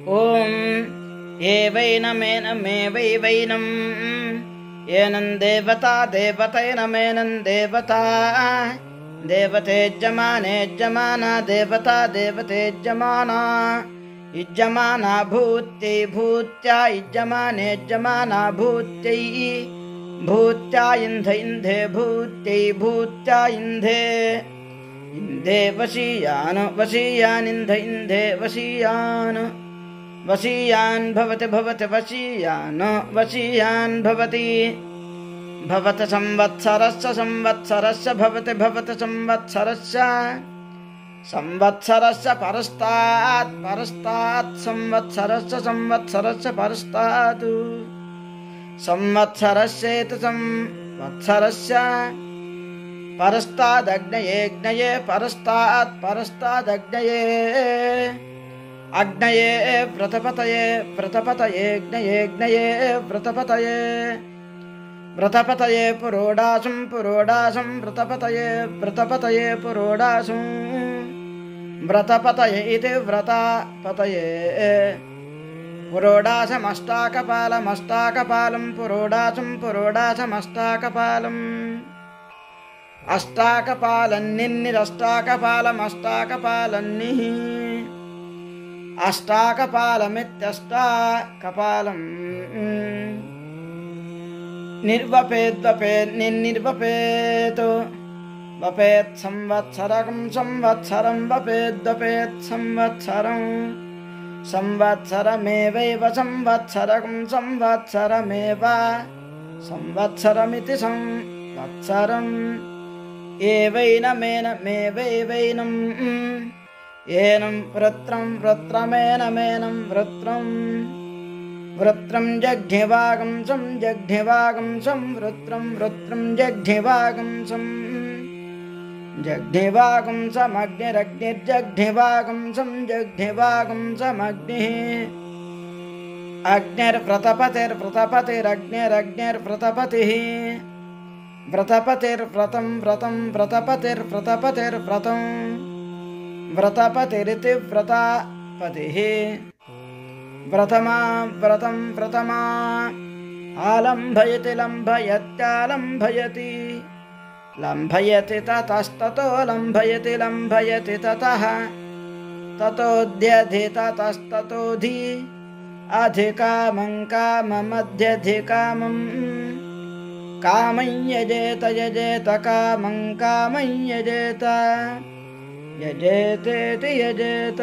ॐ एवैनमेनमे वै वैनम् एनं देवता देवतैनमेनं देवता देवतेज्जमानेज्जमाना देवता देवतेज्जमाना इज्जमाना भूत्यै भूत्या इज्जमानेज्जमाना भूत्यै भूत्या इन्ध इन्धे भूत्यै भूत्या इन्धे इन्धे वशीयान् वशीयान् इन्ध इन्धे वशीयान् वशीयान् भवति भवति वशीयान् वशीयान् भवति भवत संवत्सरस्य संवत्सरस्य भवति भवत संवत्सरस्य संवत्सरस्य परस्तात् परस्तात् संवत्सरस्य संवत्सरस्य परस्तात् संवत्सरस्येति संवत्सरस्य परस्तादग्नये अग्नये परस्तात् परस्तादग्नये अग्नये प्रतपतये प्रतपतये अग्नये अग्नये प्रतपतये व्रतपतये पुरोडासं पुरोडासं व्रतपतये व्रतपतये पुरोडासं व्रतपतये इति व्रतपतये पुरोडासमष्टाकपालमष्टाकपालं पुरोडासं पुरोडासमष्टाकपालम् अष्टाकपालन्निरष्टाकपालमष्टाकपालन्निः अष्टाकपालमित्यष्टाकपालम् निर्वपेद्वपेत् निर्वपेत् वपेत् संवत्सरं संवत्सरं वपेद्वपेत् संवत्सरं संवत्सरमेवैव संवत्सरं संवत्सरमेव संवत्सरमिति संवत्सरम् एवैनमेनमेवैवैनम् एनं वृत्रं वृत्रमेनमेनं वृत्रम् वृत्रं जघ्निवागं सं जघ्निवागं सं वृत्रं वृत्रं जघ्निवागं सं जघ्निवागं समग्निरग्निर्जघ्निवागं सं जघ्निवागं समग्निः अग्निर्प्रतपतिर्प्रतपतिरग्निरग्निर्प्रतपतिः व्रतपतिर्व्रतं व्रतं व्रतपतिर्व्रतपतिर्व्रतं व्रतपतिरिति व्रतपतिः व्रतमा व्रतं व्रतमा आलम्भयति लम्भयत्यालम्भयति लम्भयति ततस्ततो लम्भयति लम्भयति ततः ततोऽध्यधि ततस्ततोऽधि अधिकामं काममध्यधिकामं कामं यजेत यजेत कामं कामं यजेत यजेतेति यजेत।